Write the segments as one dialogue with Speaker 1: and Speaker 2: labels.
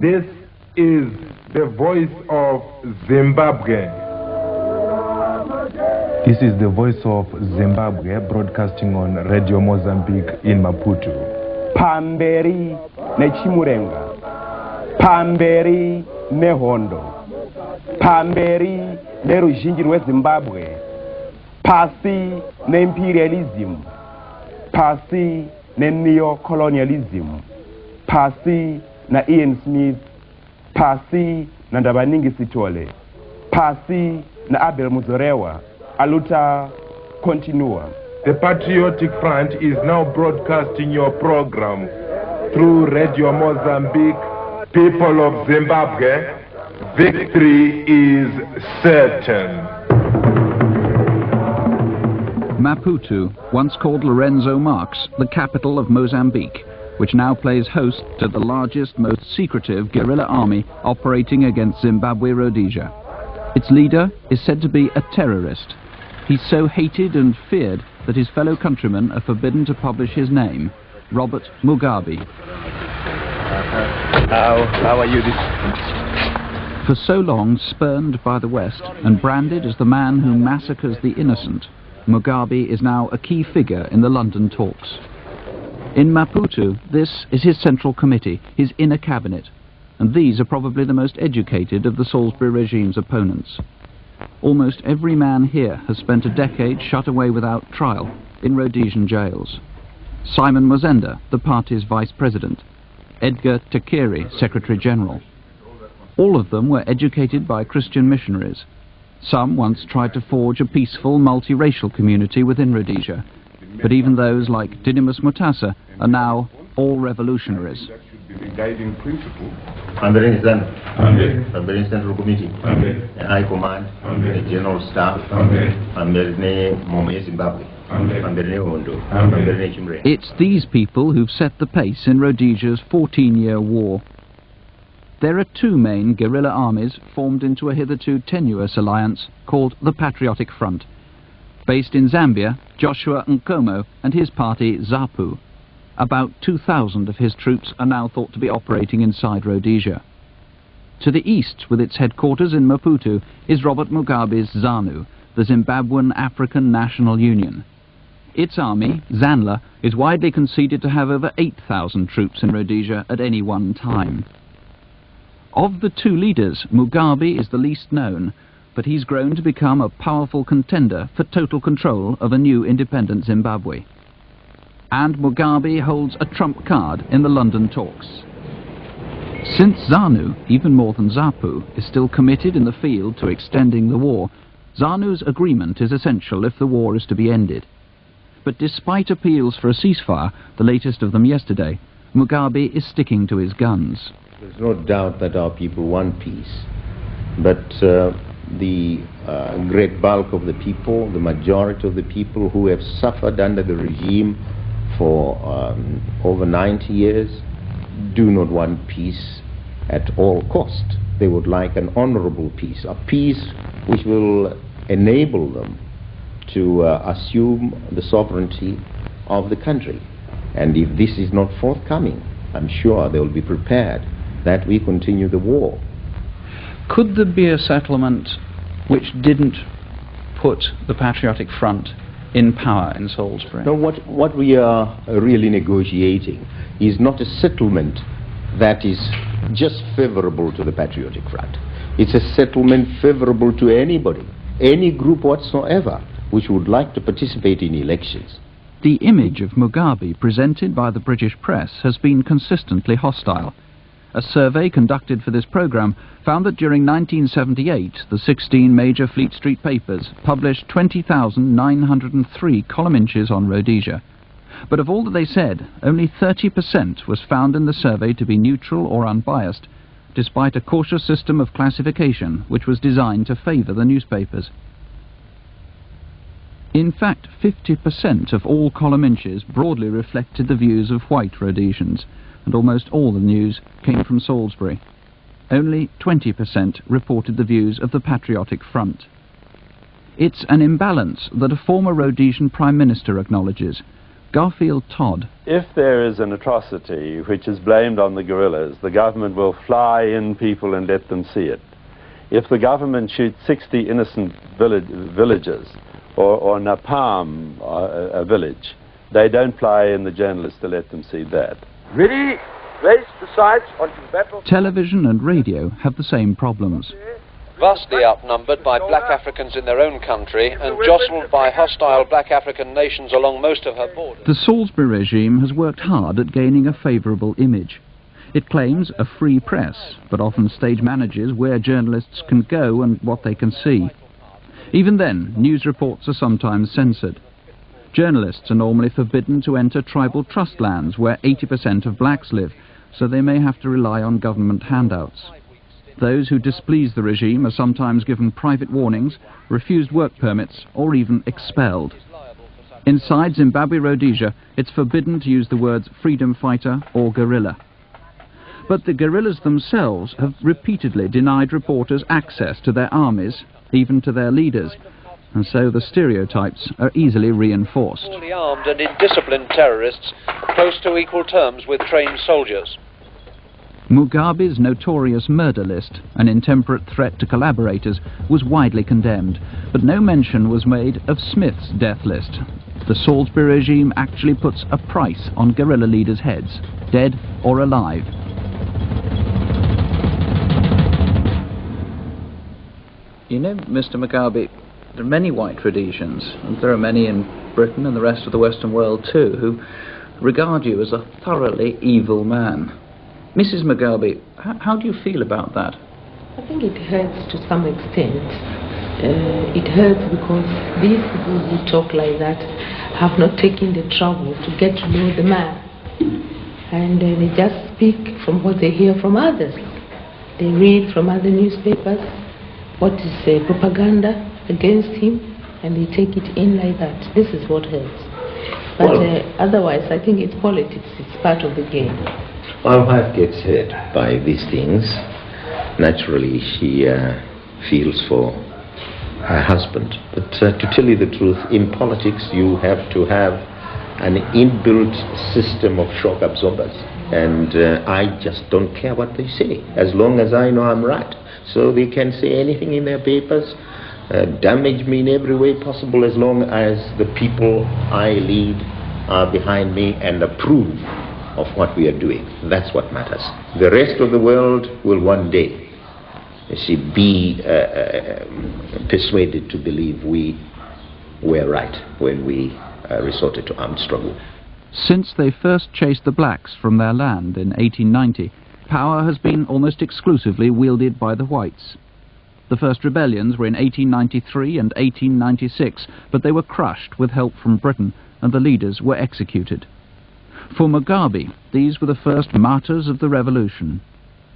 Speaker 1: This is the voice of Zimbabwe. This is the voice of Zimbabwe, broadcasting on Radio Mozambique in Maputo.
Speaker 2: Pamberi nechimurenga, pamberi nehondo, pamberi neruzhinji rweZimbabwe, pasi neimperialism, pasi neneo-colonialism, pasi na Ian Smith, pasi na Ndabaningi Sitole, pasi na Abel Muzorewa, aluta continua. The Patriotic Front is now broadcasting your program through Radio Mozambique. People of Zimbabwe, victory is certain.
Speaker 3: Maputo, once called Lorenzo Marx, the capital of Mozambique, which now plays host to the largest, most secretive guerrilla army operating against Zimbabwe Rhodesia. Its leader is said to be a terrorist. He's so hated and feared that his fellow countrymen are forbidden to publish his name, Robert Mugabe.
Speaker 4: How are you
Speaker 3: For so long spurned by the West and branded as the man who massacres the innocent, Mugabe is now a key figure in the London talks. In Maputo, this is his central committee, his inner cabinet, and these are probably the most educated of the Salisbury regime's opponents. Almost every man here has spent a decade shut away without trial in Rhodesian jails. Simon Mozenda, the party's vice president, Edgar Takeri, secretary general. All of them were educated by Christian missionaries. Some once tried to forge a peaceful, multiracial community within Rhodesia, but even those like Didymus Mutasa are now all revolutionaries.
Speaker 4: I'm the Central Committee, the High Command, the General Staff, I'm the Zimbabwe.
Speaker 3: It's these people who've set the pace in Rhodesia's 14-year war. There are two main guerrilla armies formed into a hitherto tenuous alliance called the Patriotic Front. Based in Zambia, Joshua Nkomo and his party ZAPU. About 2,000 of his troops are now thought to be operating inside Rhodesia. To the east, with its headquarters in Maputo, is Robert Mugabe's ZANU, the Zimbabwean African National Union. Its army, ZANLA, is widely conceded to have over 8,000 troops in Rhodesia at any one time. Of the two leaders, Mugabe is the least known, but he's grown to become a powerful contender for total control of a new independent Zimbabwe. And Mugabe holds a trump card in the London talks. Since ZANU, even more than ZAPU, is still committed in the field to extending the war, ZANU's agreement is essential if the war is to be ended. But despite appeals for a ceasefire, the latest of them yesterday, Mugabe is sticking to his guns.
Speaker 4: There's no doubt that our people want peace, but the great bulk of the people, the majority of the people who have suffered under the regime for over 90 years, do not want peace at all cost. They would like an honorable peace, a peace which will enable them to assume the sovereignty of the country. And if this is not forthcoming, I'm sure they will be prepared that we continue the war.
Speaker 3: Could there be a settlement which didn't put the Patriotic Front in power in Salisbury?
Speaker 4: No, what we are really negotiating is not a settlement that is just favorable to the Patriotic Front. It's a settlement favorable to anybody, any group whatsoever, which would like to participate in elections.
Speaker 3: The image of Mugabe presented by the British press has been consistently hostile. A survey conducted for this programme found that during 1978, the 16 major Fleet Street papers published 20,903 column inches on Rhodesia. But of all that they said, only 30% was found in the survey to be neutral or unbiased, despite a cautious system of classification which was designed to favour the newspapers. In fact, 50% of all column inches broadly reflected the views of white Rhodesians, and almost all the news came from Salisbury. Only 20% reported the views of the Patriotic Front. It's an imbalance that a former Rhodesian Prime Minister acknowledges, Garfield Todd.
Speaker 5: If there is an atrocity which is blamed on the guerrillas, the government will fly in people and let them see it. If the government shoots 60 innocent villagers or napalm a village, they don't fly in the journalists to let them see that.
Speaker 6: Ready, place the sights onto battle.
Speaker 3: Television and radio have the same problems.
Speaker 7: Vastly outnumbered by black Africans in their own country and jostled by hostile black African nations along most of her borders.
Speaker 3: The Salisbury regime has worked hard at gaining a favourable image. It claims a free press, but often stage manages where journalists can go and what they can see. Even then, news reports are sometimes censored. Journalists are normally forbidden to enter tribal trust lands where 80% of blacks live, so they may have to rely on government handouts. Those who displease the regime are sometimes given private warnings, refused work permits, or even expelled. Inside Zimbabwe Rhodesia, it's forbidden to use the words freedom fighter or guerrilla. But the guerrillas themselves have repeatedly denied reporters access to their armies, even to their leaders, and so the stereotypes are easily reinforced.
Speaker 7: Fully armed and indisciplined terrorists, close to equal terms with trained soldiers.
Speaker 3: Mugabe's notorious murder list, an intemperate threat to collaborators, was widely condemned, but no mention was made of Smith's death list. The Salisbury regime actually puts a price on guerrilla leaders' heads, dead or alive. You know, Mr. Mugabe, there are many white Rhodesians, and there are many in Britain and the rest of the Western world too, who regard you as a thoroughly evil man. Mrs. Mugabe, how do you feel about that?
Speaker 8: I think it hurts to some extent. It hurts because these people who talk like that have not taken the trouble to get to know the man. And they just speak from what they hear from others. They read from other newspapers what is propaganda against him, and they take it in like that. This is what hurts. But otherwise, I think it's politics. It's part of the game.
Speaker 4: My wife gets hurt by these things. Naturally, she feels for her husband. But to tell you the truth, in politics, you have to have an inbuilt system of shock absorbers. And I just don't care what they say, as long as I know I'm right. So they can say anything in their papers, damage me in every way possible, as long as the people I lead are behind me and approve of what we are doing. That's what matters. The rest of the world will one day, be persuaded to believe we were right when we resorted to armed struggle.
Speaker 3: Since they first chased the blacks from their land in 1890, power has been almost exclusively wielded by the whites. The first rebellions were in 1893 and 1896, but they were crushed with help from Britain, and the leaders were executed. For Mugabe, these were the first martyrs of the revolution.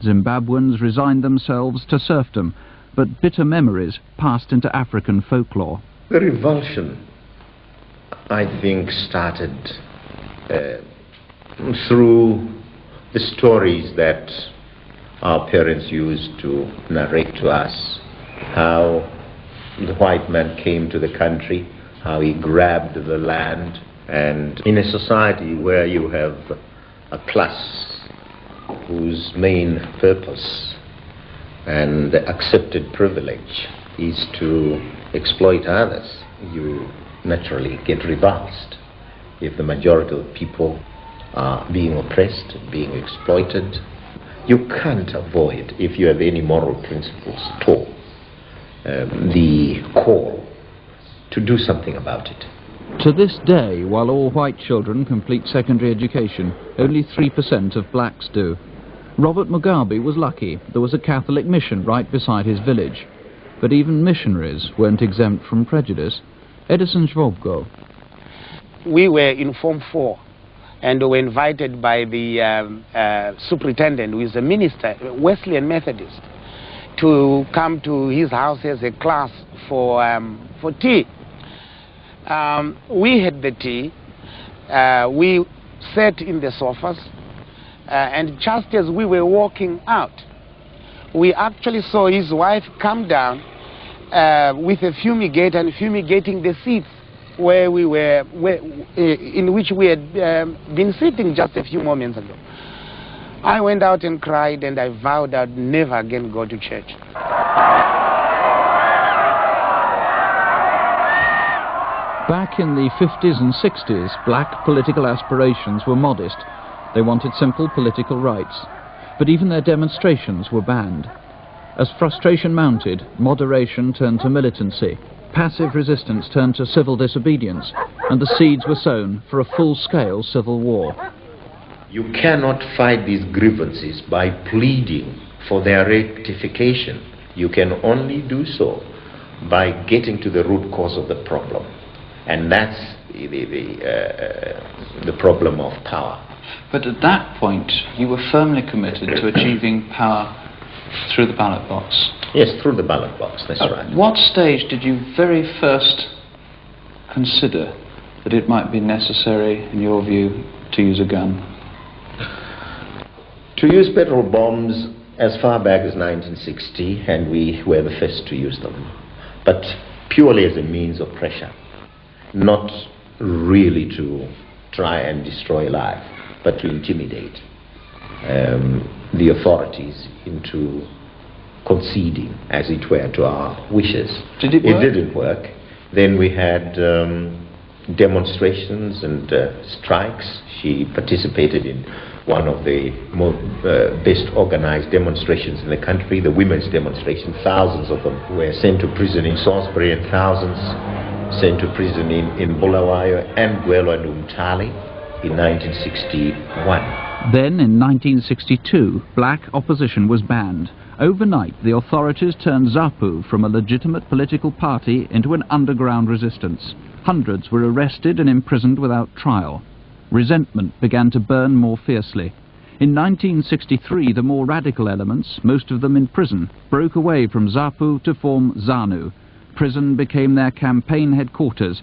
Speaker 3: Zimbabweans resigned themselves to serfdom, but bitter memories passed into African folklore.
Speaker 4: The revulsion, I think, started through the stories that our parents used to narrate to us, how the white man came to the country, how he grabbed the land. And in a society where you have a class whose main purpose and accepted privilege is to exploit others, you naturally get repulsed if the majority of people are being oppressed, being exploited. You can't avoid, if you have any moral principles at all, the call to do something about it.
Speaker 3: To this day, while all white children complete secondary education, only 3% of blacks do. Robert Mugabe was lucky. There was a Catholic mission right beside his village. But even missionaries weren't exempt from prejudice. Edison Schwabgo.
Speaker 9: We were in Form 4 and were invited by the superintendent, who is a minister, Wesleyan Methodist, to come to his house as a class for tea. We had the tea, we sat in the sofas, and just as we were walking out, we actually saw his wife come down with a fumigator and fumigating the seats where we were, in which we had been sitting just a few moments ago. I went out and cried, and I vowed I'd never again go to church.
Speaker 3: Back in the 50s and 60s, black political aspirations were modest. They wanted simple political rights. But even their demonstrations were banned. As frustration mounted, moderation turned to militancy. Passive resistance turned to civil disobedience, and the seeds were sown for a full-scale civil war.
Speaker 4: You cannot fight these grievances by pleading for their rectification. You can only do so by getting to the root cause of the problem. And that's the problem of power.
Speaker 7: But at that point, you were firmly committed to achieving power through the ballot box.
Speaker 4: Yes, through the ballot box, that's right.
Speaker 7: At what stage did you very first consider that it might be necessary, in your view, to use a gun?
Speaker 4: To use petrol bombs as far back as 1960, and we were the first to use them. But purely as a means of pressure, not really to try and destroy life, but to intimidate the authorities into conceding, as it were, to our wishes.
Speaker 7: Did it work?
Speaker 4: It didn't work. Then we had demonstrations and strikes. She participated in one of the best organized demonstrations in the country, the women's demonstration. Thousands of them were sent to prison in Salisbury, and thousands sent to prison in Bulawayo and Gwelo and Umtali in 1961.
Speaker 3: Then, in 1962, black opposition was banned. Overnight, the authorities turned ZAPU from a legitimate political party into an underground resistance. Hundreds were arrested and imprisoned without trial. Resentment began to burn more fiercely. In 1963, the more radical elements, most of them in prison, broke away from ZAPU to form ZANU. Prison became their campaign headquarters.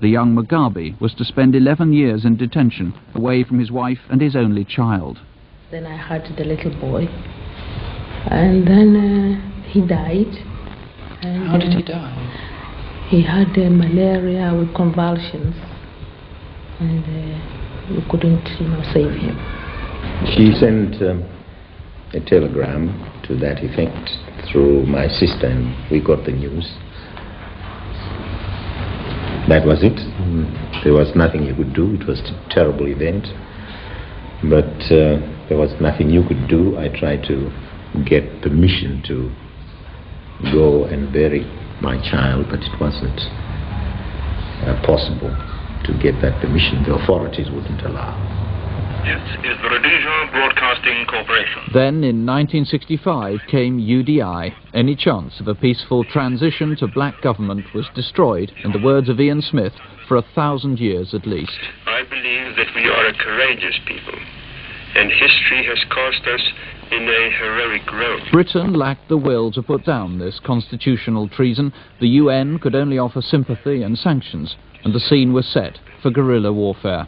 Speaker 3: The young Mugabe was to spend 11 years in detention, away from his wife and his only child.
Speaker 8: Then I had the little boy, and then he died. And,
Speaker 7: how did he die?
Speaker 8: He had malaria with convulsions, and we couldn't, save him.
Speaker 4: She sent a telegram to that effect through my sister, and we got the news. That was it. There was nothing you could do. It was a terrible event, but there was nothing you could do. I tried to get permission to go and bury my child, but it wasn't possible to get that permission. The authorities wouldn't allow.
Speaker 10: This is the Rhodesia Broadcasting Corporation.
Speaker 3: Then, in 1965, came UDI. Any chance of a peaceful transition to black government was destroyed, in the words of Ian Smith, for 1,000 years at least.
Speaker 10: I believe that we are a courageous people, and history has cast us in a heroic role.
Speaker 3: Britain lacked the will to put down this constitutional treason. The UN could only offer sympathy and sanctions, and the scene was set for guerrilla warfare.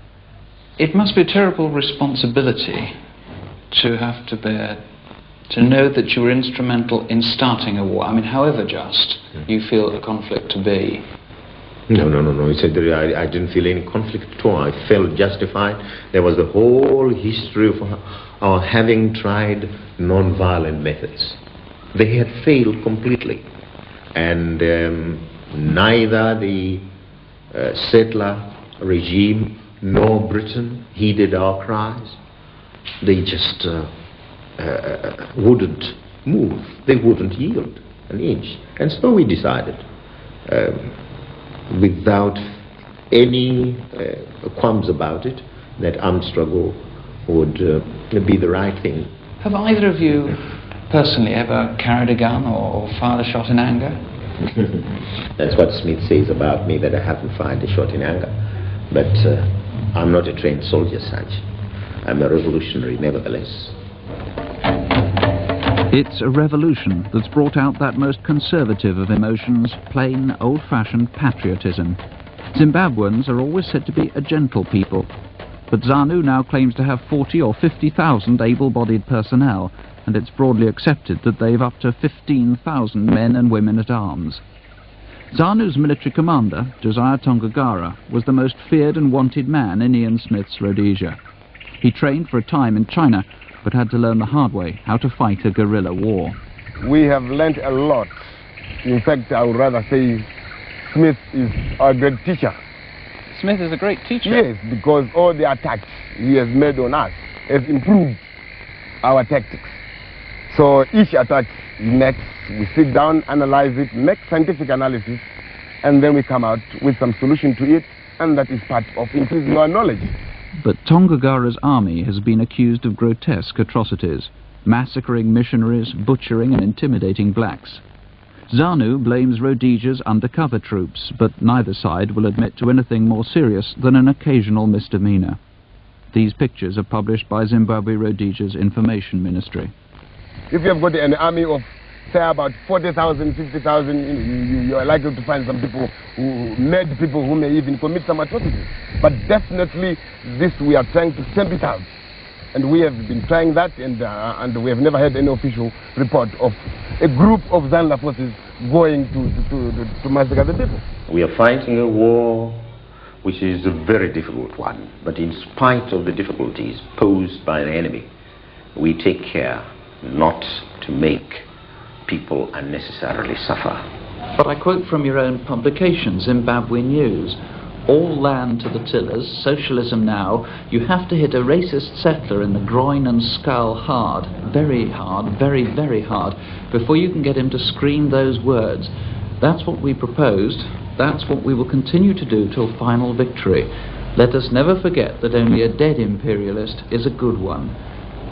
Speaker 7: It must be a terrible responsibility to have to bear, to know that you were instrumental in starting a war. I mean, however just you feel a conflict to be.
Speaker 4: No. I didn't feel any conflict at all. I felt justified. There was the whole history of our having tried non-violent methods. They had failed completely. And neither the settler regime nor Britain heeded our cries. They just wouldn't move. They wouldn't yield an inch. And so we decided, without any qualms about it, that armed struggle would be the right thing.
Speaker 7: Have either of you personally ever carried a gun or fired a shot in anger?
Speaker 4: That's what Smith says about me, that I haven't fired a shot in anger. But I'm not a trained soldier such. I'm a revolutionary nevertheless.
Speaker 3: It's a revolution that's brought out that most conservative of emotions, plain, old-fashioned patriotism. Zimbabweans are always said to be a gentle people, but ZANU now claims to have 40 or 50,000 able-bodied personnel, and it's broadly accepted that they've up to 15,000 men and women at arms. ZANU's military commander, Josiah Tongagara, was the most feared and wanted man in Ian Smith's Rhodesia. He trained for a time in China, but had to learn the hard way how to fight a guerrilla war.
Speaker 2: We have learned a lot. In fact, I would rather say Smith is our great teacher.
Speaker 7: Smith is a great teacher?
Speaker 2: Yes, because all the attacks he has made on us has improved our tactics. So each attack next, we sit down, analyze it, make scientific analysis, and then we come out with some solution to it, and that is part of increasing our knowledge.
Speaker 3: But Tongagara's army has been accused of grotesque atrocities, massacring missionaries, butchering and intimidating blacks. ZANU blames Rhodesia's undercover troops, but neither side will admit to anything more serious than an occasional misdemeanor. These pictures are published by Zimbabwe Rhodesia's Information Ministry.
Speaker 2: If you have got an army of, say, about 40,000, 50,000, you are likely to find some people, mad people who may even commit some atrocities. But definitely this we are trying to stamp it out. And we have been trying that, and we have never had any official report of a group of ZANLA forces going to massacre the people.
Speaker 4: We are fighting a war which is a very difficult one, but in spite of the difficulties posed by the enemy, we take care not to make people unnecessarily suffer.
Speaker 3: But I quote from your own publication, Zimbabwe News, all land to the tillers, socialism now, you have to hit a racist settler in the groin and skull hard, very, very hard, before you can get him to scream those words. That's what we proposed, that's what we will continue to do till final victory. Let us never forget that only a dead imperialist is a good one.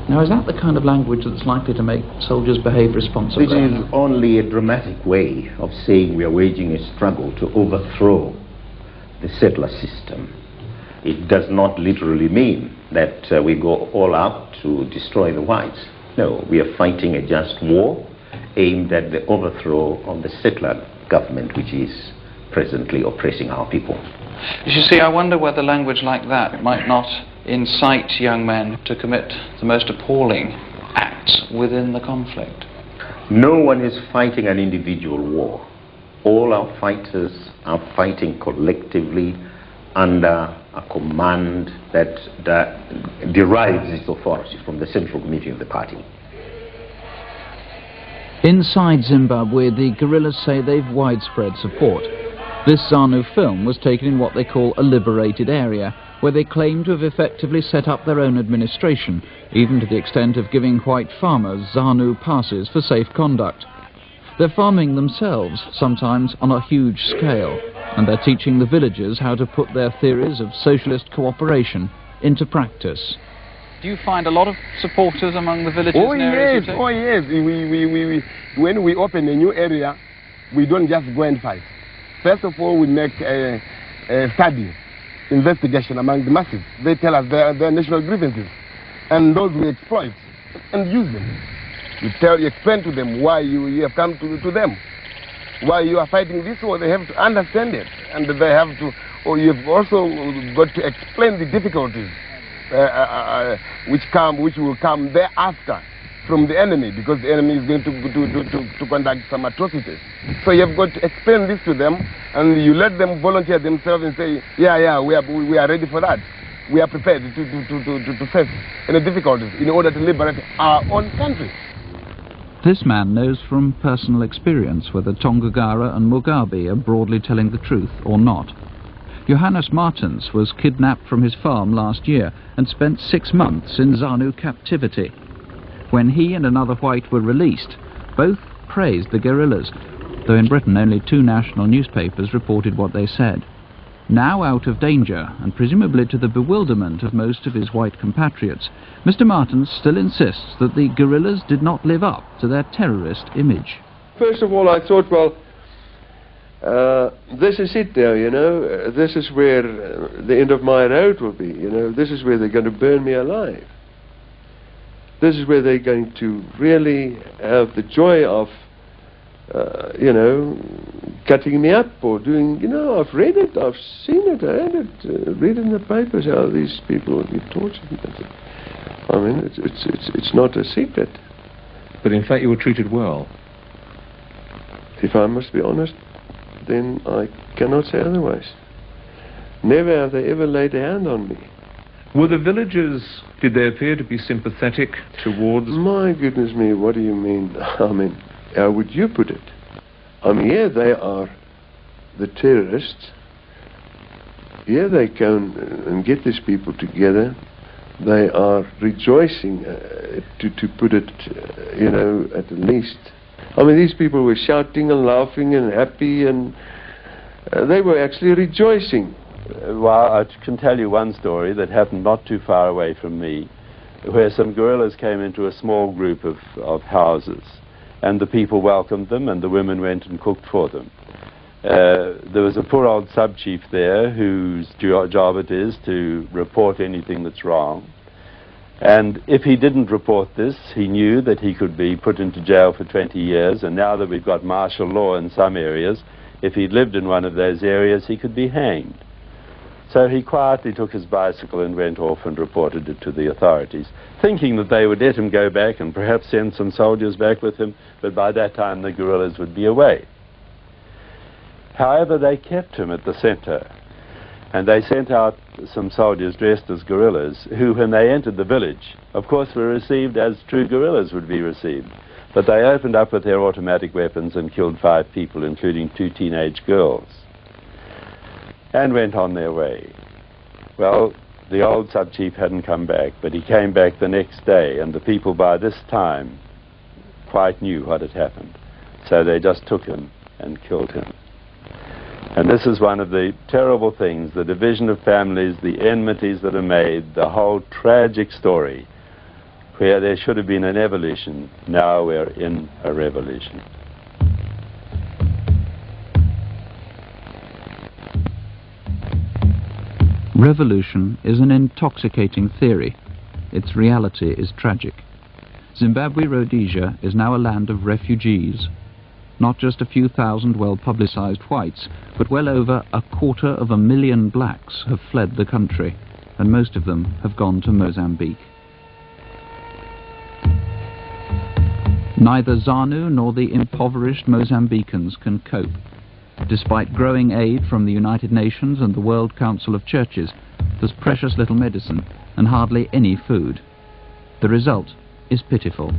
Speaker 3: Now, is that the kind of language that's likely to make soldiers behave responsibly?
Speaker 4: It is only a dramatic way of saying we are waging a struggle to overthrow the settler system. It does not literally mean that we go all out to destroy the whites. No, we are fighting a just war aimed at the overthrow of the settler government, which is presently oppressing our people.
Speaker 7: You see, I wonder whether language like that might not incite young men to commit the most appalling acts within the conflict.
Speaker 4: No one is fighting an individual war. All our fighters are fighting collectively under a command that derives its authority from the Central Committee of the party.
Speaker 3: Inside Zimbabwe, the guerrillas say they've widespread support. This ZANU film was taken in what they call a liberated area, where they claim to have effectively set up their own administration, even to the extent of giving white farmers ZANU passes for safe conduct. They're farming themselves, sometimes on a huge scale, and they're teaching the villagers how to put their theories of socialist cooperation into practice.
Speaker 7: Do you find a lot of supporters among the villagers?
Speaker 2: Oh yes, oh yes. When we open a new area, we don't just go and fight. First of all, we make a study, investigation among the masses. They tell us their national grievances, and those we exploit and use them. You explain to them why you have come to them, why you are fighting this war. They have to understand it, and they have to. Or you've also got to explain the difficulties which will come thereafter from the enemy, because the enemy is going to conduct some atrocities. So you've got to explain this to them, and you let them volunteer themselves and say, yeah, we are ready for that. We are prepared to face any difficulties in order to liberate our own country.
Speaker 3: This man knows from personal experience whether Tongagara and Mugabe are broadly telling the truth or not. Johannes Martens was kidnapped from his farm last year and spent 6 months in ZANU captivity. When he and another white were released, both praised the guerrillas, though in Britain only 2 national newspapers reported what they said. Now out of danger, and presumably to the bewilderment of most of his white compatriots, Mr. Martens still insists that the guerrillas did not live up to their terrorist image.
Speaker 11: First of all, I thought, well, this is it now, you know. This is where the end of my road will be, you know. This is where they're going to burn me alive. This is where they're going to really have the joy of, you know, cutting me up or doing, you know, I've read it, I've seen it, I heard it, read in the papers how these people will be tortured. I mean, it's not a secret.
Speaker 1: But in fact you were treated well.
Speaker 11: If I must be honest, then I cannot say otherwise. Never have they ever laid a hand on me.
Speaker 12: Were the villagers, did they appear to be sympathetic towards...
Speaker 11: My goodness me, what do you mean? I mean, how would you put it? I mean, here they are, the terrorists. Here they go and get these people together. They are rejoicing, to put it, you know, at the least. I mean, these people were shouting and laughing and happy, and they were actually rejoicing.
Speaker 5: Well, I can tell you one story that happened not too far away from me, where some guerrillas came into a small group of houses, and the people welcomed them, and the women went and cooked for them. There was a poor old sub-chief there whose job it is to report anything that's wrong. And if he didn't report this, he knew that he could be put into jail for 20 years, and now that we've got martial law in some areas, if he'd lived in one of those areas, he could be hanged. So he quietly took his bicycle and went off and reported it to the authorities, thinking that they would let him go back and perhaps send some soldiers back with him, but by that time the guerrillas would be away. However, they kept him at the center, and they sent out some soldiers dressed as guerrillas, who, when they entered the village, of course were received as true guerrillas would be received. But they opened up with their automatic weapons and killed 5 people, including 2 teenage girls, and went on their way. Well, the old sub-chief hadn't come back, but he came back the next day, and the people by this time quite knew what had happened. So they just took him and killed him. And this is one of the terrible things, the division of families, the enmities that are made, the whole tragic story, where there should have been an evolution. Now we're in a revolution.
Speaker 3: Revolution is an intoxicating theory. Its reality is tragic. Zimbabwe Rhodesia is now a land of refugees. Not just a few thousand well-publicized whites, but well over 250,000 blacks have fled the country, and most of them have gone to Mozambique. Neither ZANU nor the impoverished Mozambicans can cope. Despite growing aid from the United Nations and the World Council of Churches, there's precious little medicine and hardly any food. The result is pitiful.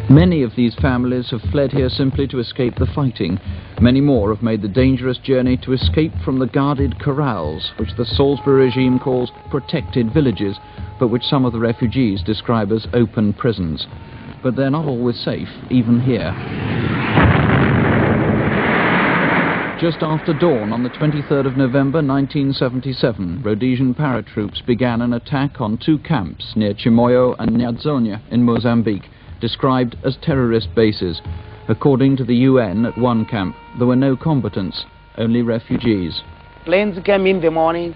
Speaker 3: Many of these families have fled here simply to escape the fighting. Many more have made the dangerous journey to escape from the guarded corrals, which the Salisbury regime calls protected villages, but which some of the refugees describe as open prisons. But they're not always safe, even here. Just after dawn on the 23rd of November 1977, Rhodesian paratroops began an attack on 2 camps near Chimoio and Nyadzonia in Mozambique, described as terrorist bases. According to the UN, at one camp, there were no combatants, only refugees.
Speaker 9: Planes came in the morning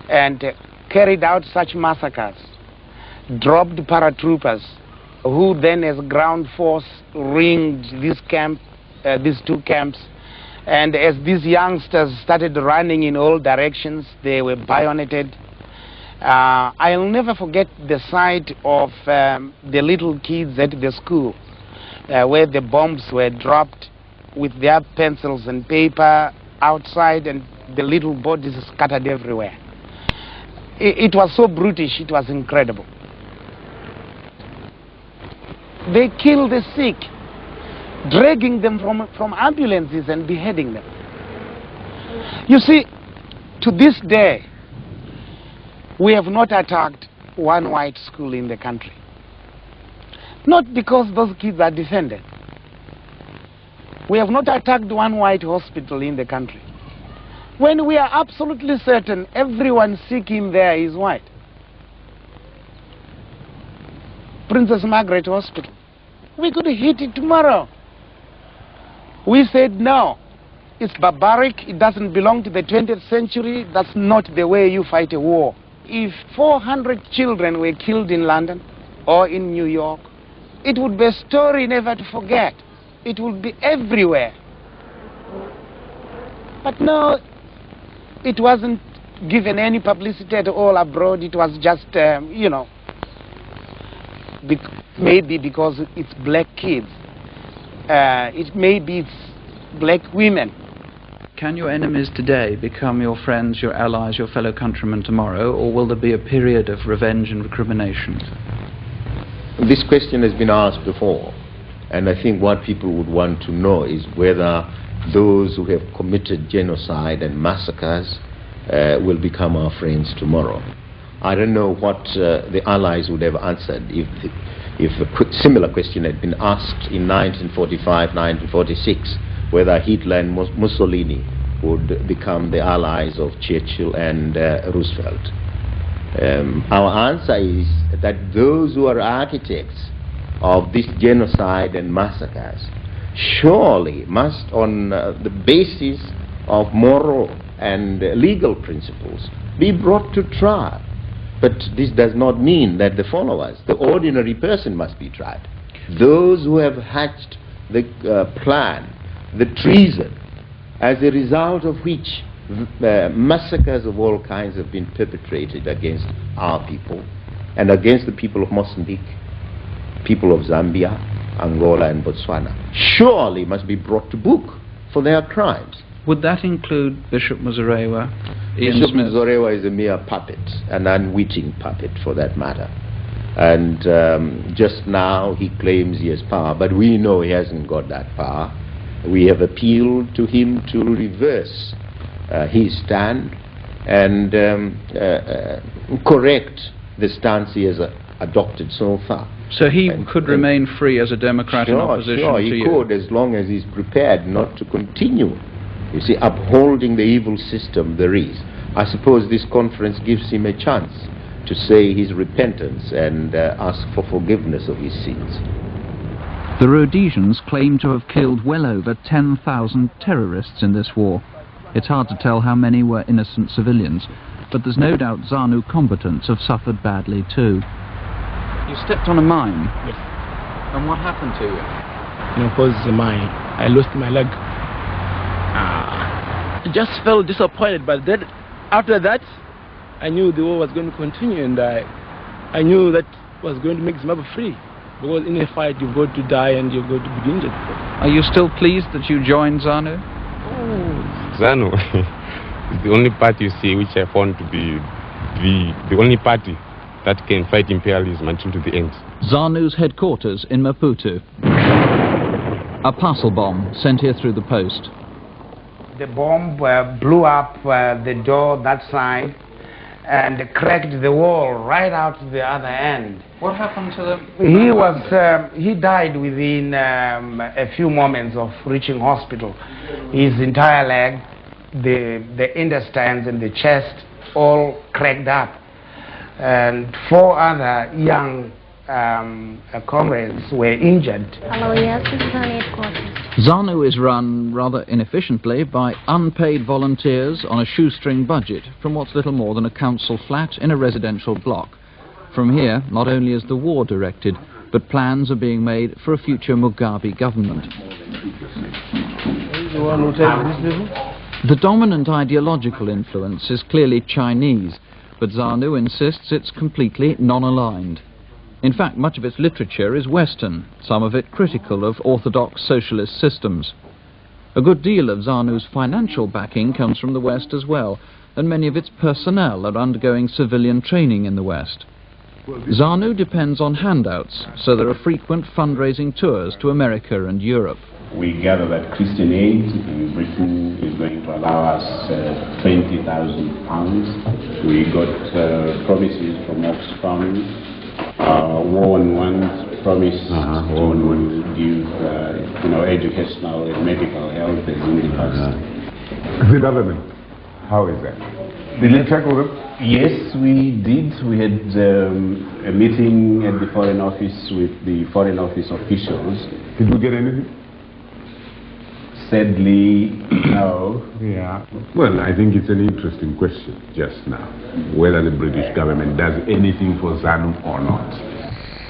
Speaker 9: and carried out such massacres, dropped paratroopers, who then as ground force ringed these 2 camps. And as these youngsters started running in all directions, they were bayoneted. I'll never forget the sight of the little kids at the school where the bombs were dropped with their pencils and paper outside, and the little bodies scattered everywhere. It was so brutish, it was incredible. They killed the sick, dragging them from ambulances and beheading them. You see, to this day, we have not attacked one white school in the country. Not because those kids are defended. We have not attacked one white hospital in the country, when we are absolutely certain everyone sick in there is white. Princess Margaret Hospital, we could hit it tomorrow. We said no, it's barbaric, it doesn't belong to the 20th century, that's not the way you fight a war. If 400 children were killed in London or in New York, it would be a story never to forget. It would be everywhere. But no, it wasn't given any publicity at all abroad. It was just, you know, maybe because it's black kids. It may be it's black women.
Speaker 7: Can your enemies today become your friends, your allies, your fellow countrymen tomorrow, or will there be a period of revenge and recrimination?
Speaker 4: This question has been asked before, and I think what people would want to know is whether those who have committed genocide and massacres will become our friends tomorrow. I don't know what the Allies would have answered if a similar question had been asked in 1945, 1946, whether Hitler and Mussolini would become the allies of Churchill and Roosevelt. Our answer is that those who are architects of this genocide and massacres surely must, on the basis of moral and legal principles, be brought to trial. But this does not mean that the followers, the ordinary person, must be tried. Those who have hatched the plan, the treason, as a result of which massacres of all kinds have been perpetrated against our people and against the people of Mozambique, people of Zambia, Angola and Botswana, surely must be brought to book for their crimes.
Speaker 7: Would that include Bishop Muzorewa?
Speaker 4: Bishop Muzorewa is a mere puppet, an unwitting puppet for that matter. And just now he claims he has power, but we know he hasn't got that power. We have appealed to him to reverse his stand and correct the stance he has adopted so far.
Speaker 7: So he could remain free as a Democrat in opposition to you?
Speaker 4: Sure, he could, as long as he's prepared not to continue, you see, upholding the evil system there is. I suppose this conference gives him a chance to say his repentance and ask for forgiveness of his sins.
Speaker 3: The Rhodesians claim to have killed well over 10,000 terrorists in this war. It's hard to tell how many were innocent civilians, but there's no doubt ZANU combatants have suffered badly too. You stepped on a mine?
Speaker 13: Yes.
Speaker 3: And what happened to you?
Speaker 13: Because I lost my leg. I just felt disappointed, but then after that I knew the war was going to continue, and I knew that was going to make Zimbabwe free. Because in a fight you've got to die and you're going to be injured.
Speaker 7: Are you still pleased that you joined ZANU?
Speaker 13: Oh.
Speaker 14: ZANU is the only party, you see, which I found to be the only party that can fight imperialism until to the end.
Speaker 3: ZANU's headquarters in Maputo. A parcel bomb sent here through the post.
Speaker 9: The bomb blew up the door that side and cracked the wall right out to the other end.
Speaker 7: What happened to them?
Speaker 9: He died within a few moments of reaching hospital. His entire leg, the intestines and the chest all cracked up. And 4 other young comrades were injured.
Speaker 15: Hello, yes, this is ZANU headquarters.
Speaker 3: ZANU is run rather inefficiently by unpaid volunteers on a shoestring budget from what's little more than a council flat in a residential block. From here, not only is the war directed, but plans are being made for a future Mugabe government. The dominant ideological influence is clearly Chinese, but ZANU insists it's completely non-aligned. In fact, much of its literature is Western, some of it critical of orthodox socialist systems. A good deal of ZANU's financial backing comes from the West as well, and many of its personnel are undergoing civilian training in the West. ZANU depends on handouts, so there are frequent fundraising tours to America and Europe.
Speaker 16: We gather that Christian Aid in Britain is going to allow us £20,000. We got promises from Oxfam. War on One's promise to give educational and medical help as in the past.
Speaker 17: The government, how is that? Did you check with them?
Speaker 16: Yes, we did. We had a meeting at the Foreign Office with the Foreign Office officials.
Speaker 17: Did we get anything?
Speaker 16: Sadly, no.
Speaker 17: Yeah. Well, I think it's an interesting question just now, whether the British government does anything for ZANU or not.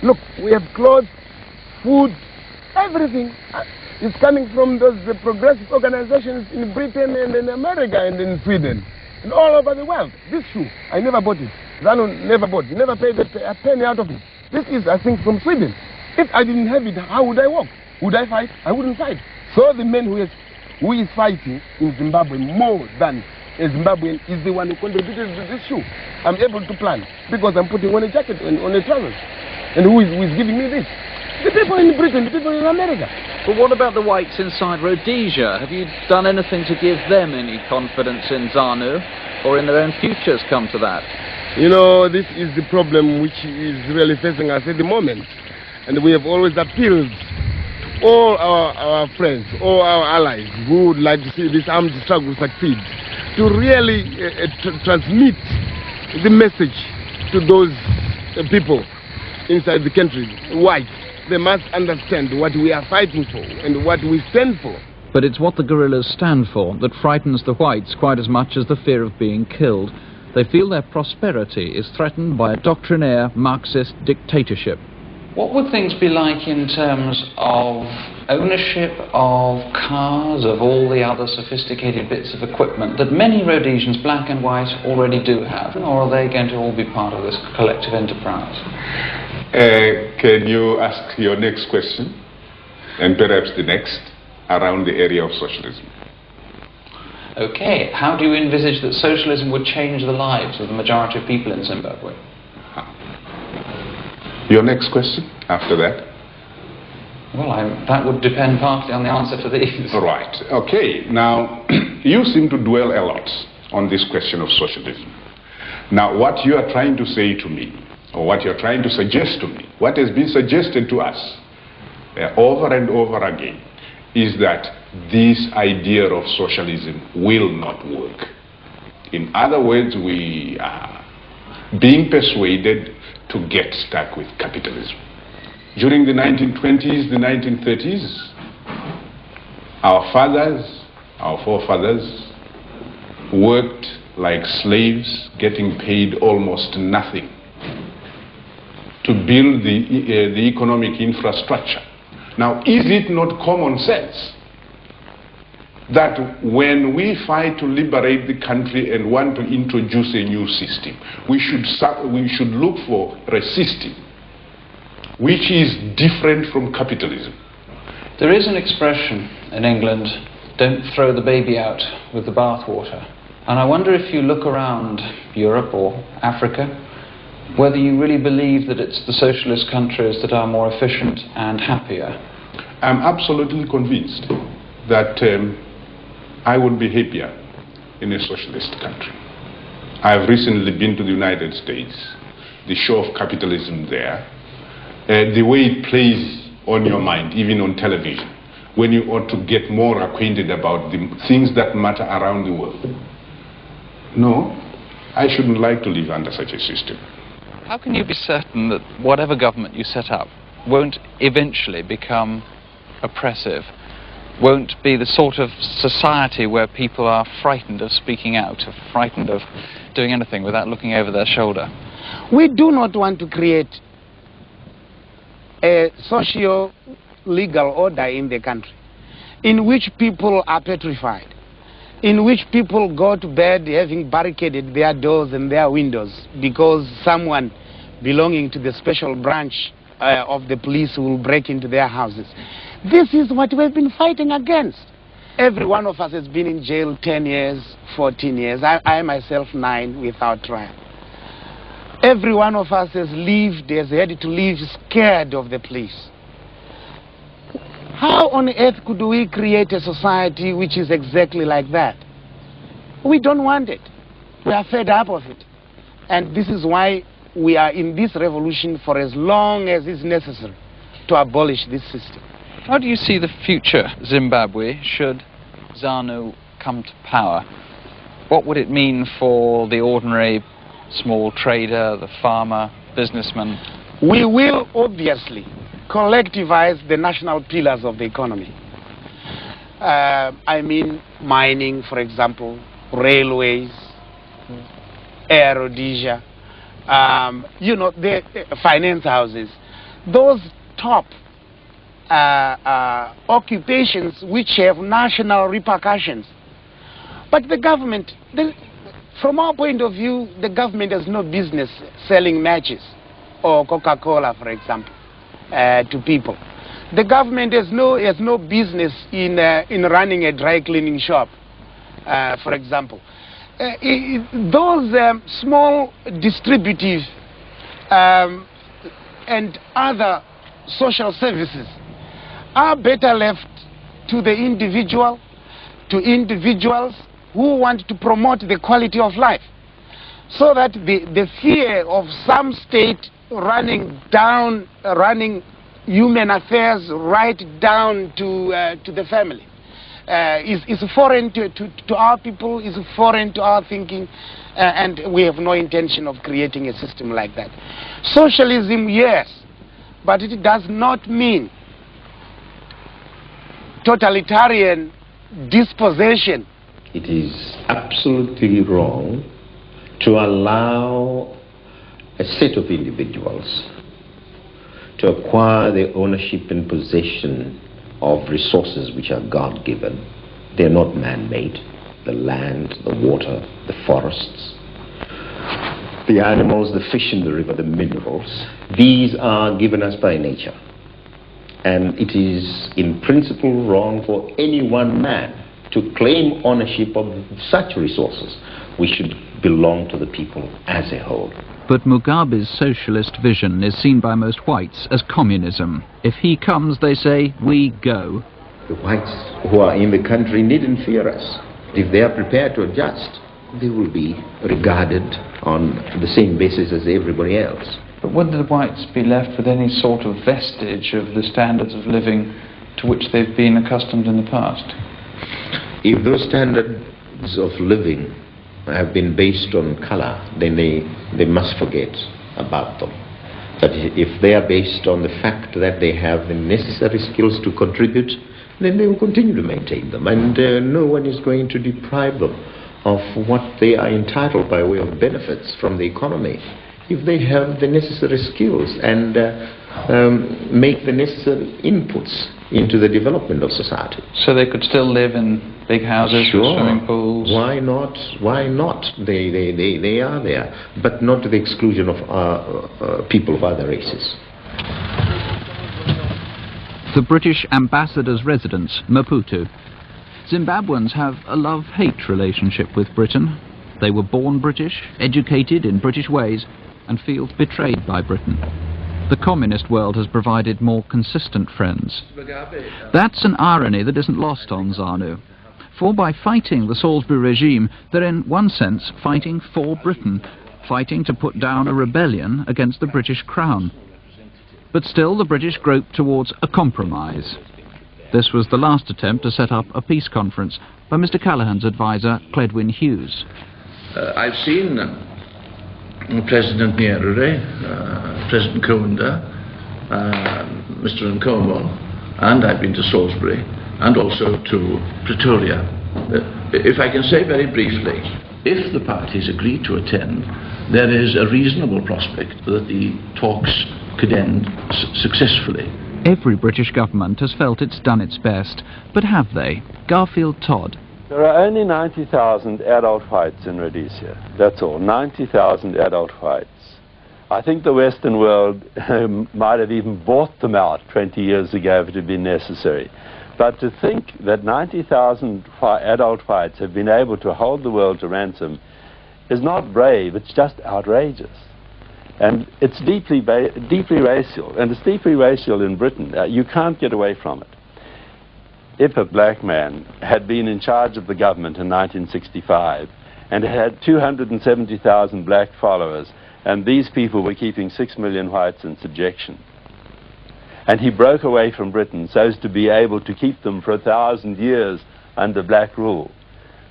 Speaker 2: Look, we have clothes, food, everything. It's coming from those progressive organizations in Britain and in America and in Sweden. and all over the world. This shoe, I never bought it. ZANU never bought it. Never paid a penny out of it. This is, I think, from Sweden. If I didn't have it, how would I walk? Would I fight? I wouldn't fight. So the man who is fighting in Zimbabwe more than a Zimbabwean is the one who contributed to this shoe. I'm able to plan because I'm putting on a jacket and on a trousers. And who is giving me this? The people in Britain, the people in America.
Speaker 3: But what about the whites inside Rhodesia? Have you done anything to give them any confidence in ZANU or in their own futures come to that?
Speaker 2: You know, this is the problem which is really facing us at the moment. And we have always appealed to all our friends, all our allies who would like to see this armed struggle succeed, to really transmit the message to those people inside the country, whites. They must understand what we are fighting for and what we stand for.
Speaker 3: But it's what the guerrillas stand for that frightens the whites quite as much as the fear of being killed. They feel their prosperity is threatened by a doctrinaire Marxist dictatorship.
Speaker 7: What would things be like in terms of ownership of cars, of all the other sophisticated bits of equipment that many Rhodesians, black and white, already do have? Or are they going to all be part of this collective enterprise?
Speaker 17: Can you ask your next question, and perhaps the next, around the area of socialism?
Speaker 7: Okay, how do you envisage that socialism would change the lives of the majority of people in Zimbabwe?
Speaker 17: Your next question after that?
Speaker 7: Well, that would depend partly on the answer to these.
Speaker 17: Right, okay. Now, you seem to dwell a lot on this question of socialism. Now, what you are trying to say to me, or what you're trying to suggest to me, what has been suggested to us over and over again, is that this idea of socialism will not work. In other words, we are being persuaded to get stuck with capitalism. During the 1920s, the 1930s, our fathers, our forefathers, worked like slaves, getting paid almost nothing to build the economic infrastructure. Now, is it not common sense that when we fight to liberate the country and want to introduce a new system, we should look for a system which is different from capitalism?
Speaker 7: There is an expression in England, don't throw the baby out with the bathwater. And I wonder if you look around Europe or Africa, whether you really believe that it's the socialist countries that are more efficient and happier.
Speaker 17: I'm absolutely convinced that I would be happier in a socialist country. I've recently been to the United States, the show of capitalism there, the way it plays on your mind, even on television, when you ought to get more acquainted about the things that matter around the world. No, I shouldn't like to live under such a system.
Speaker 3: How can you be certain that whatever government you set up won't eventually become oppressive, won't be the sort of society where people are frightened of speaking out, frightened of doing anything without looking over their shoulder?
Speaker 9: We do not want to create a socio-legal order in the country in which people are petrified, in which people go to bed having barricaded their doors and their windows because someone belonging to the special branch of the police will break into their houses. This is what we've been fighting against. Every one of us has been in jail 10 years, 14 years. I myself 9 without trial. Every one of us has had to live scared of the police. How on earth could we create a society which is exactly like that? We don't want it. We are fed up of it. And this is why we are in this revolution for as long as is necessary to abolish this system.
Speaker 3: How do you see the future Zimbabwe should ZANU come to power? What would it mean for the ordinary small trader, the farmer, businessman?
Speaker 9: We will obviously collectivize the national pillars of the economy. I mean mining, for example, railways, air rhodesia, the finance houses. Those top occupations which have national repercussions. But the government, From our point of view, the government has no business selling matches or Coca-Cola, for example, to people. The government has no business in running a dry cleaning shop, for example. Those small distributive and other social services are better left to the individual, to individuals who want to promote the quality of life, so that the fear of some state running human affairs right down to the family is foreign to our people, is foreign to our thinking, and we have no intention of creating a system like that. Socialism, yes, but it does not mean totalitarian dispossession.
Speaker 4: It is absolutely wrong to allow a set of individuals to acquire the ownership and possession of resources which are God-given. They're not man-made. The land, the water, the forests, the animals, the fish in the river, the minerals. These are given us by nature. And it is in principle wrong for any one man to claim ownership of such resources. We should belong to the people as a whole.
Speaker 3: But Mugabe's socialist vision is seen by most whites as communism. If he comes, they say, we go.
Speaker 4: The whites who are in the country needn't fear us. If they are prepared to adjust, they will be regarded on the same basis as everybody else.
Speaker 7: But would the whites be left with any sort of vestige of the standards of living to which they've been accustomed in the past?
Speaker 4: If those standards of living have been based on color, then they must forget about them. But if they are based on the fact that they have the necessary skills to contribute, then they will continue to maintain them, and no one is going to deprive them of what they are entitled by way of benefits from the economy. If they have the necessary skills and make the necessary inputs into the development of society.
Speaker 7: So they could still live in big houses with swimming pools?
Speaker 4: Why not? Why not? They are there, but not to the exclusion of people of other races.
Speaker 3: The British ambassador's residence, Maputo. Zimbabweans have a love-hate relationship with Britain. They were born British, educated in British ways, and feel betrayed by Britain. The communist world has provided more consistent friends. That's an irony that isn't lost on ZANU. For by fighting the Salisbury regime, they're in one sense fighting for Britain, fighting to put down a rebellion against the British Crown. But still the British groped towards a compromise. This was the last attempt to set up a peace conference by Mr. Callaghan's advisor, Cledwyn Hughes.
Speaker 18: I've seen President Nyerere, President Kaunda, Mr. Nkomo, and I've been to Salisbury and also to Pretoria. If I can say very briefly, if the parties agree to attend, there is a reasonable prospect that the talks could end successfully.
Speaker 3: Every British government has felt it's done its best, but have they? Garfield Todd.
Speaker 5: There are only 90,000 adult whites in Rhodesia. That's all, 90,000 adult whites. I think the Western world might have even bought them out 20 years ago if it had been necessary. But to think that 90,000 adult whites have been able to hold the world to ransom is not brave, it's just outrageous. And it's deeply racial, and it's deeply racial in Britain. You can't get away from it. If a black man had been in charge of the government in 1965 and had 270,000 black followers, and these people were keeping 6 million whites in subjection, and he broke away from Britain so as to be able to keep them for 1,000 years under black rule,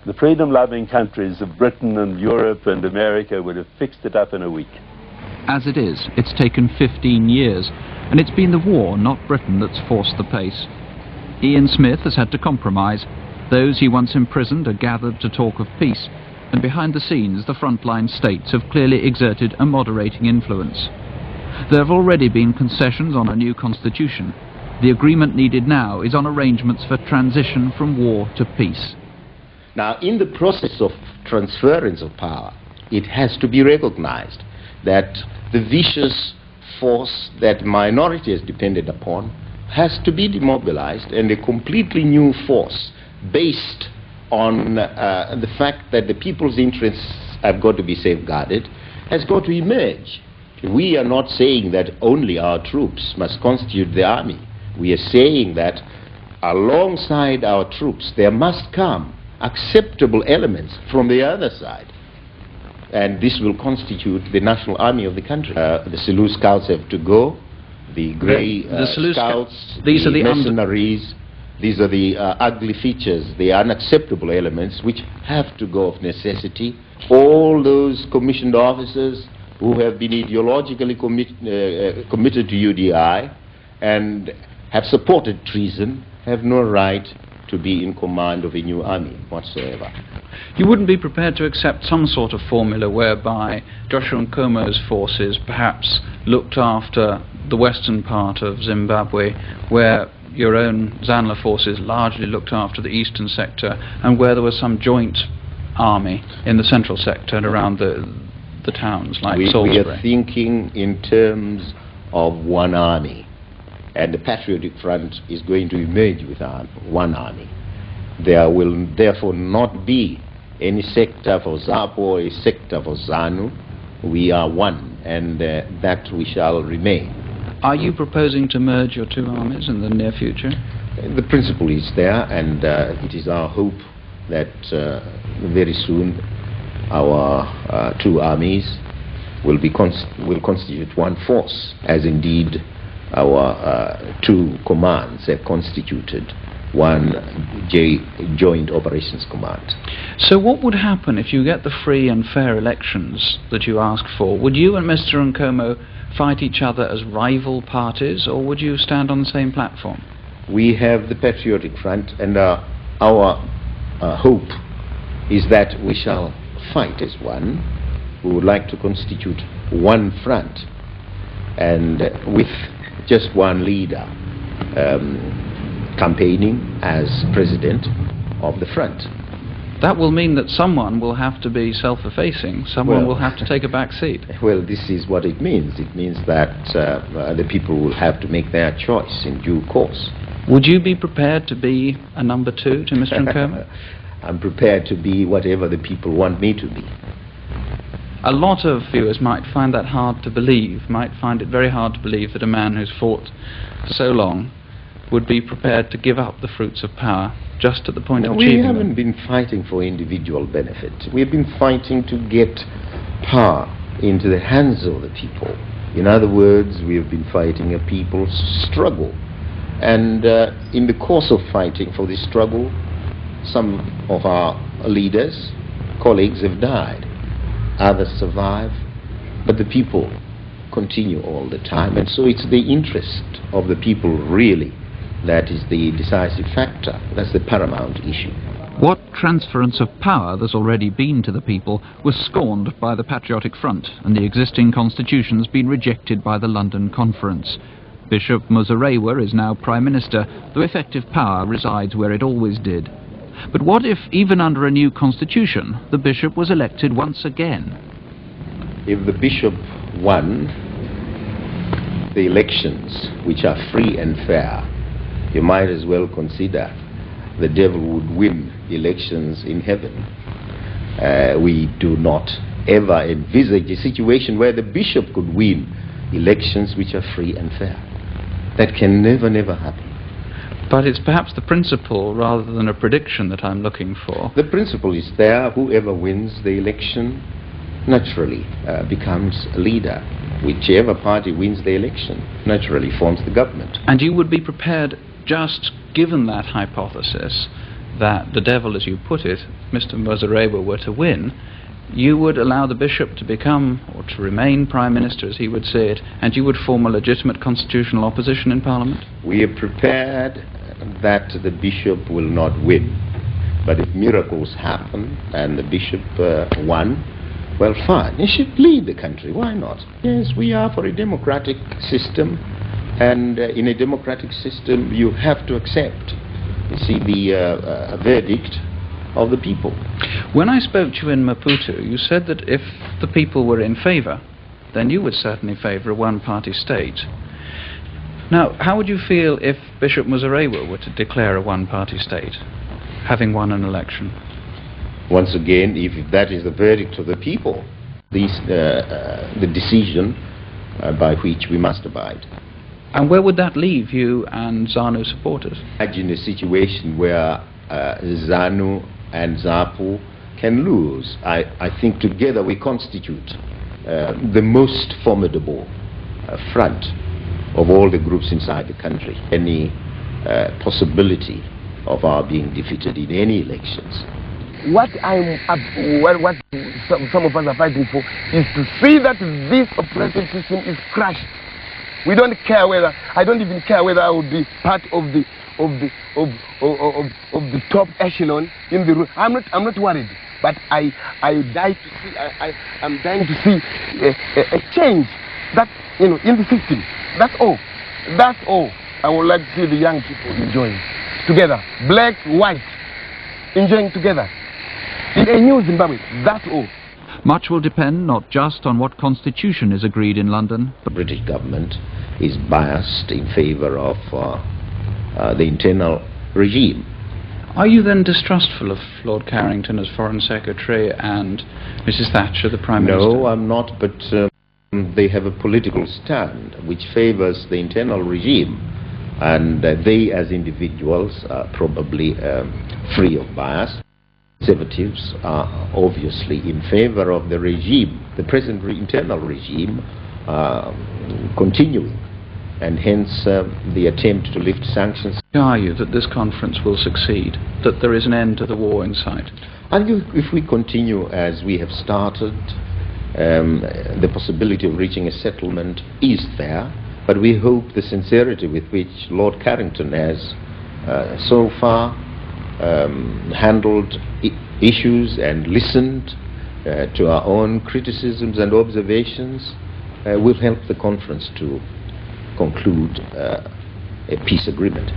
Speaker 5: the freedom-loving countries of Britain and Europe and America would have fixed it up in a week.
Speaker 3: As it is, it's taken 15 years, and it's been the war, not Britain, that's forced the pace. Ian Smith has had to compromise. Those he once imprisoned are gathered to talk of peace, and behind the scenes the frontline states have clearly exerted a moderating influence. There have already been concessions on a new constitution. The agreement needed now is on arrangements for transition from war to peace.
Speaker 4: Now, in the process of transference of power, it has to be recognized that the vicious force that minority has depended upon has to be demobilized, and a completely new force based on the fact that the people's interests have got to be safeguarded has got to emerge. We are not saying that only our troops must constitute the army. We are saying that alongside our troops there must come acceptable elements from the other side, and this will constitute the national army of the country. The Zulu Scouts have to go, the Grey Scouts,
Speaker 3: these are the
Speaker 4: mercenaries. These are the ugly features, the unacceptable elements which have to go of necessity. All those commissioned officers who have been ideologically committed to UDI and have supported treason have no right to be in command of a new army whatsoever.
Speaker 3: You wouldn't be prepared to accept some sort of formula whereby Joshua Nkomo's forces perhaps looked after the western part of Zimbabwe, where your own Zanla forces largely looked after the eastern sector, and where there was some joint army in the central sector and around the towns like Salisbury?
Speaker 4: We are thinking in terms of one army, and the Patriotic Front is going to emerge with one army. There will therefore not be any sector for ZAPO or a sector for ZANU. We are one, and that we shall remain.
Speaker 3: Are you proposing to merge your two armies in the near future?
Speaker 4: The principle is there, and it is our hope that very soon our two armies will constitute one force, as indeed our two commands have constituted one Joint Operations Command.
Speaker 3: So what would happen if you get the free and fair elections that you ask for? Would you and Mr. Nkomo fight each other as rival parties, or would you stand on the same platform?
Speaker 4: We have the Patriotic Front, and our hope is that we shall fight as one. We would like to constitute one front, and with just one leader campaigning as president of the front.
Speaker 3: That will mean that someone will have to be self-effacing, someone will have to take a back seat.
Speaker 4: Well, this is what it means. It means that the people will have to make their choice in due course.
Speaker 3: Would you be prepared to be a number two to Mr. Nkomo?
Speaker 4: I'm prepared to be whatever the people want me to be.
Speaker 3: A lot of viewers might find that hard to believe, might find it very hard to believe that a man who's fought so long would be prepared to give up the fruits of power just at the point of achieving them.
Speaker 4: We haven't been fighting for individual benefit. We've been fighting to get power into the hands of the people. In other words, we have been fighting a people's struggle. And in the course of fighting for this struggle, some of our leaders, colleagues have died. Others survive, but the people continue all the time. And so it's the interest of the people really that is the decisive factor. That's the paramount issue.
Speaker 3: What transference of power there's already been to the people was scorned by the Patriotic Front, and the existing constitution's been rejected by the London Conference. Bishop Muzorewa is now Prime Minister, though effective power resides where it always did. But what if, even under a new constitution, the bishop was elected once again?
Speaker 4: If the bishop won the elections, which are free and fair, you might as well consider the devil would win elections in heaven. We do not ever envisage a situation where the bishop could win elections which are free and fair. That can never happen.
Speaker 3: But it's perhaps the principle rather than a prediction that I'm looking for.
Speaker 4: The principle is there. Whoever wins the election naturally becomes a leader. Whichever party wins the election naturally forms the government.
Speaker 3: And you would be prepared, just given that hypothesis, that the devil, as you put it, Mr. Muzorewa, were to win, you would allow the bishop to become, or to remain, Prime Minister, as he would say it, and you would form a legitimate constitutional opposition in Parliament?
Speaker 4: We are prepared that the bishop will not win. But if miracles happen and the bishop won, well, fine. He should lead the country. Why not? Yes, we are for a democratic system, and in a democratic system you have to accept. You see, the verdict of the people.
Speaker 3: When I spoke to you in Maputo, you said that if the people were in favour, then you would certainly favour a one-party state. Now, how would you feel if Bishop Muzorewa were to declare a one-party state, having won an election?
Speaker 4: Once again, if that is the verdict of the people, the decision by which we must abide.
Speaker 3: And where would that leave you and ZANU supporters?
Speaker 4: Imagine a situation where ZANU and ZAPU can lose. I think together we constitute the most formidable front of all the groups inside the country. Any possibility of our being defeated in any elections.
Speaker 2: What some of us are fighting for is to see that this oppressive system is crushed. We don't care whether, I don't even care whether I would be part of the top echelon in the room. I'm not worried, but I'm dying to see a change that, you know, in the system. That's all. That's all. I would like to see the young people enjoying together, black, white, enjoying together in a new Zimbabwe. That's all.
Speaker 3: Much will depend not just on what constitution is agreed in London.
Speaker 4: The British government is biased in favour of the internal regime.
Speaker 3: Are you then distrustful of Lord Carrington as Foreign Secretary and Mrs Thatcher, the Prime Minister?
Speaker 4: No, I'm not, but they have a political stand which favours the internal regime, and they as individuals are probably free of bias. Conservatives are obviously in favour of the regime, the present internal regime continuing, and hence the attempt to lift sanctions.
Speaker 3: Are you that this conference will succeed, that there is an end to the war in sight?
Speaker 4: And if we continue as we have started, the possibility of reaching a settlement is there, but we hope the sincerity with which Lord Carrington has so far handled issues and listened to our own criticisms and observations will help the conference to conclude a peace agreement.